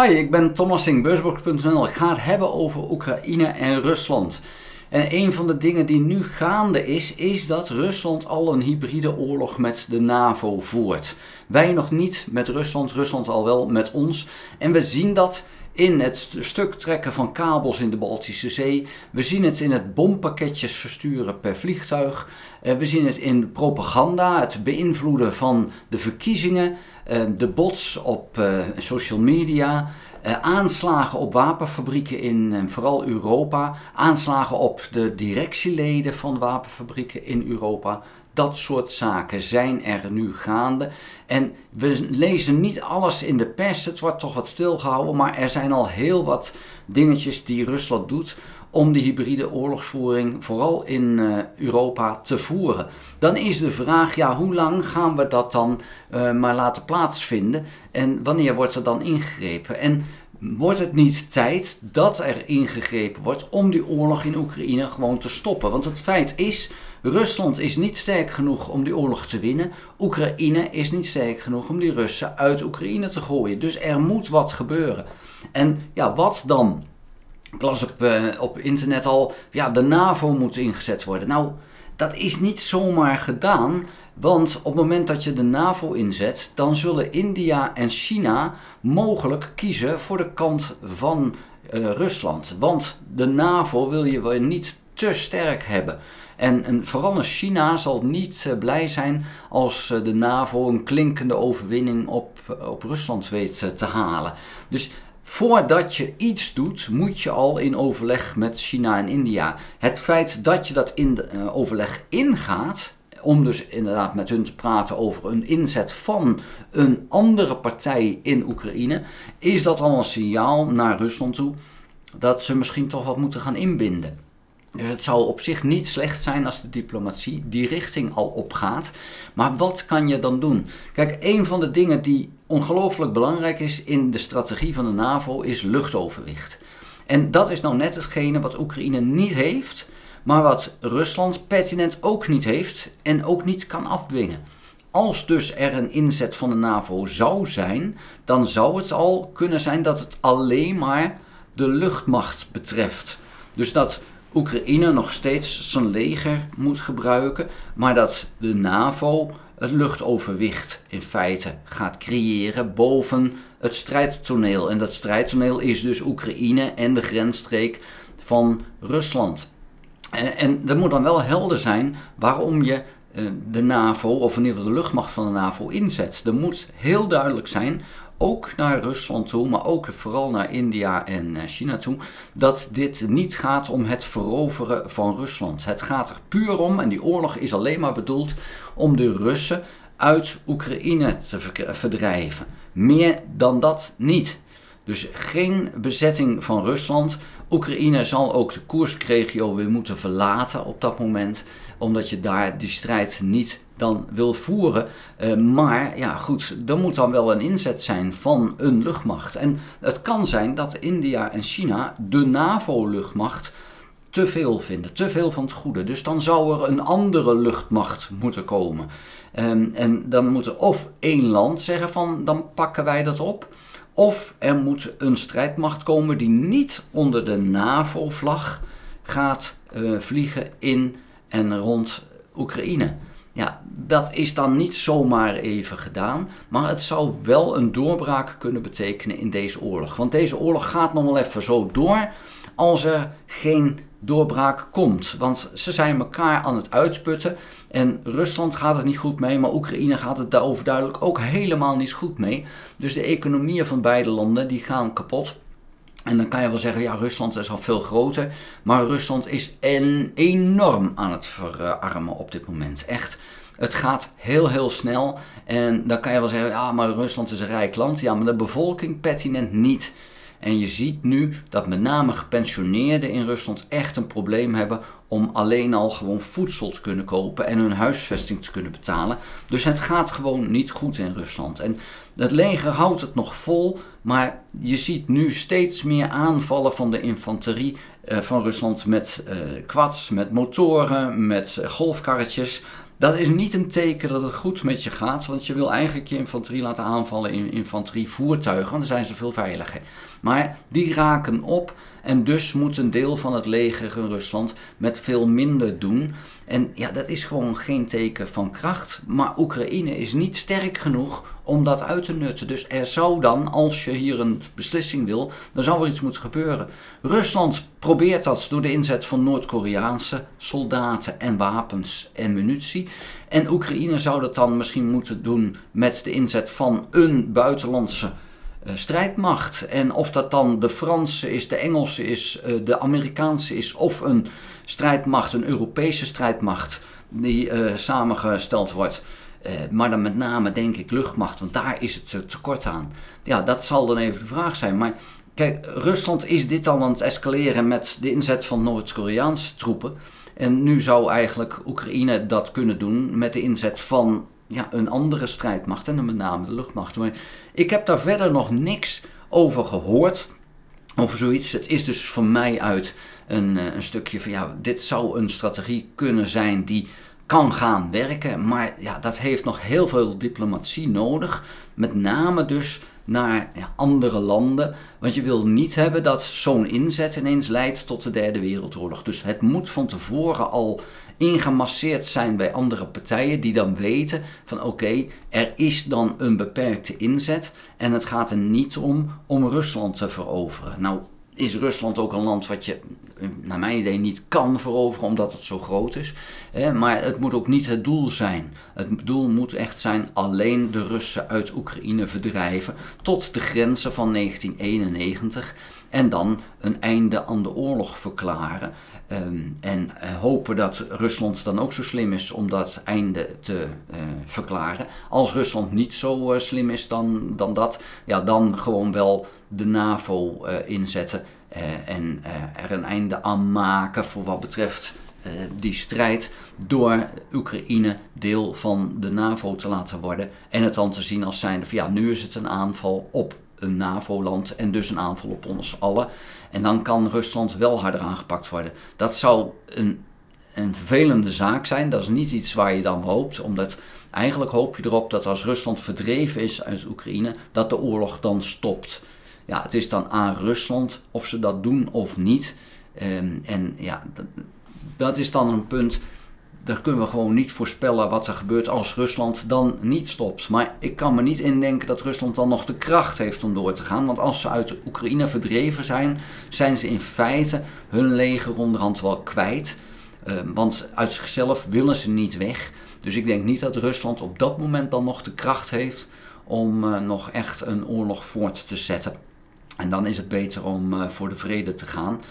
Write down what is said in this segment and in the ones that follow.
Hi, ik ben Thomas Singh, beursblog.nl. Ik ga het hebben over Oekraïne en Rusland. En een van de dingen die nu gaande is dat Rusland al een hybride oorlog met de NAVO voert. Wij nog niet met Rusland, Rusland al wel met ons. En we zien dat in het stuk trekken van kabels in de Baltische Zee. We zien het in het bompakketjes versturen per vliegtuig. We zien het in propaganda, het beïnvloeden van de verkiezingen. De bots op social media, aanslagen op wapenfabrieken in vooral Europa, aanslagen op de directieleden van wapenfabrieken in Europa. Dat soort zaken zijn er nu gaande. En we lezen niet alles in de pers, het wordt toch wat stilgehouden, maar er zijn al heel wat dingetjes die Rusland doet om de hybride oorlogsvoering vooral in Europa te voeren. Dan is de vraag, ja, hoe lang gaan we dat dan maar laten plaatsvinden en wanneer wordt er dan ingegrepen? En wordt het niet tijd dat er ingegrepen wordt om die oorlog in Oekraïne gewoon te stoppen? Want het feit is, Rusland is niet sterk genoeg om die oorlog te winnen. Oekraïne is niet sterk genoeg om die Russen uit Oekraïne te gooien. Dus er moet wat gebeuren. En ja, wat dan? Ik las op internet al, ja, de NAVO moet ingezet worden. Nou, dat is niet zomaar gedaan, want op het moment dat je de NAVO inzet, dan zullen India en China mogelijk kiezen voor de kant van Rusland. Want de NAVO wil je wel niet te sterk hebben. En vooral China zal niet blij zijn als de NAVO een klinkende overwinning op Rusland weet te halen. Dus voordat je iets doet, moet je al in overleg met China en India. Het feit dat je dat in overleg ingaat, om dus inderdaad met hun te praten over een inzet van een andere partij in Oekraïne, is dat al een signaal naar Rusland toe dat ze misschien toch wat moeten gaan inbinden. Dus het zou op zich niet slecht zijn als de diplomatie die richting al opgaat. Maar wat kan je dan doen? Kijk, een van de dingen die ongelooflijk belangrijk is in de strategie van de NAVO is luchtoverwicht. En dat is nou net hetgene wat Oekraïne niet heeft, maar wat Rusland pertinent ook niet heeft en ook niet kan afdwingen. Als dus er een inzet van de NAVO zou zijn, dan zou het al kunnen zijn dat het alleen maar de luchtmacht betreft. Dus dat Oekraïne nog steeds zijn leger moet gebruiken, maar dat de NAVO het luchtoverwicht in feite gaat creëren boven het strijdtoneel. En dat strijdtoneel is dus Oekraïne en de grensstreek van Rusland. En er moet dan wel helder zijn waarom je de NAVO, of in ieder geval de luchtmacht van de NAVO, inzet. Er moet heel duidelijk zijn, ook naar Rusland toe, maar ook vooral naar India en China toe, dat dit niet gaat om het veroveren van Rusland. Het gaat er puur om, en die oorlog is alleen maar bedoeld om de Russen uit Oekraïne te verdrijven. Meer dan dat niet. Dus geen bezetting van Rusland. Oekraïne zal ook de Koerskregio weer moeten verlaten op dat moment, omdat je daar die strijd niet dan wil voeren. Maar ja, goed, er moet dan wel een inzet zijn van een luchtmacht. En het kan zijn dat India en China de NAVO-luchtmacht te veel vinden, te veel van het goede. Dus dan zou er een andere luchtmacht moeten komen. En dan moet er of één land zeggen van, dan pakken wij dat op. Of er moet een strijdmacht komen die niet onder de NAVO-vlag gaat vliegen in en rond Oekraïne. Ja, dat is dan niet zomaar even gedaan, maar het zou wel een doorbraak kunnen betekenen in deze oorlog. Want deze oorlog gaat nog wel even zo door als er geen doorbraak komt. Want ze zijn elkaar aan het uitputten en Rusland gaat het niet goed mee, maar Oekraïne gaat het daar overduidelijk ook helemaal niet goed mee. Dus de economieën van beide landen die gaan kapot. En dan kan je wel zeggen, ja, Rusland is al veel groter, maar Rusland is enorm aan het verarmen op dit moment. Echt, het gaat heel snel en dan kan je wel zeggen, ja, maar Rusland is een rijk land. Ja, maar de bevolking pertinent niet. En je ziet nu dat met name gepensioneerden in Rusland echt een probleem hebben om alleen al gewoon voedsel te kunnen kopen en hun huisvesting te kunnen betalen. Dus het gaat gewoon niet goed in Rusland. En het leger houdt het nog vol, maar je ziet nu steeds meer aanvallen van de infanterie van Rusland met quads, met motoren, met golfkarretjes. Dat is niet een teken dat het goed met je gaat, want je wil eigenlijk je infanterie laten aanvallen in infanterievoertuigen, want dan zijn ze veel veiliger. Maar die raken op en dus moet een deel van het leger in Rusland met veel minder doen. En ja, dat is gewoon geen teken van kracht, maar Oekraïne is niet sterk genoeg om dat uit te nutten. Dus er zou dan, als je hier een beslissing wil, dan zou er iets moeten gebeuren. Rusland probeert dat door de inzet van Noord-Koreaanse soldaten en wapens en munitie. En Oekraïne zou dat dan misschien moeten doen met de inzet van een buitenlandse strijdmacht. En of dat dan de Franse is, de Engelse is, de Amerikaanse is of een strijdmacht, een Europese strijdmacht die samengesteld wordt. Maar dan met name denk ik luchtmacht, want daar is het tekort aan. Ja, dat zal dan even de vraag zijn. Maar kijk, Rusland is dit dan aan het escaleren met de inzet van Noord-Koreaanse troepen. En nu zou eigenlijk Oekraïne dat kunnen doen met de inzet van een andere strijdmacht en dan met name de luchtmacht. Maar ik heb daar verder nog niks over gehoord, over zoiets. Het is dus voor mij uit een stukje van dit zou een strategie kunnen zijn die kan gaan werken. Maar ja, dat heeft nog heel veel diplomatie nodig. Met name dus naar andere landen. Want je wil niet hebben dat zo'n inzet ineens leidt tot de Derde Wereldoorlog. Dus het moet van tevoren al ingemasseerd zijn bij andere partijen die dan weten van oké, er is dan een beperkte inzet en het gaat er niet om Rusland te veroveren. Nou is Rusland ook een land wat je naar mijn idee niet kan veroveren omdat het zo groot is. Maar het moet ook niet het doel zijn. Het doel moet echt zijn alleen de Russen uit Oekraïne verdrijven tot de grenzen van 1991 en dan een einde aan de oorlog verklaren. En hopen dat Rusland dan ook zo slim is om dat einde te verklaren. Als Rusland niet zo slim is dan dat, dan gewoon wel de NAVO inzetten en er een einde aan maken voor wat betreft die strijd door Oekraïne deel van de NAVO te laten worden en het dan te zien als zijnde van nu is het een aanval op een NAVO-land en dus een aanval op ons allen. En dan kan Rusland wel harder aangepakt worden. Dat zou een vervelende zaak zijn. Dat is niet iets waar je dan hoopt. Omdat eigenlijk hoop je erop dat als Rusland verdreven is uit Oekraïne, dat de oorlog dan stopt. Ja, het is dan aan Rusland of ze dat doen of niet. Dat is dan een punt. Daar kunnen we gewoon niet voorspellen wat er gebeurt als Rusland dan niet stopt. Maar ik kan me niet indenken dat Rusland dan nog de kracht heeft om door te gaan. Want als ze uit de Oekraïne verdreven zijn, zijn ze in feite hun leger onderhand wel kwijt. Want uit zichzelf willen ze niet weg. Dus ik denk niet dat Rusland op dat moment dan nog de kracht heeft om nog echt een oorlog voort te zetten. En dan is het beter om voor de vrede te gaan.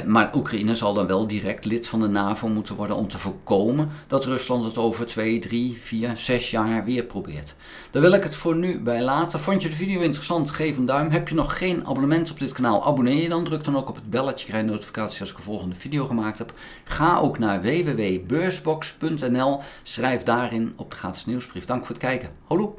Maar Oekraïne zal dan wel direct lid van de NAVO moeten worden om te voorkomen dat Rusland het over 2, 3, 4, 6 jaar weer probeert. Daar wil ik het voor nu bij laten. Vond je de video interessant? Geef een duim. Heb je nog geen abonnement op dit kanaal? Abonneer je dan. Druk dan ook op het belletje. Krijg je notificaties als ik een volgende video gemaakt heb. Ga ook naar www.beursbox.nl. Schrijf daarin op de gratis nieuwsbrief. Dank voor het kijken. Houdoe!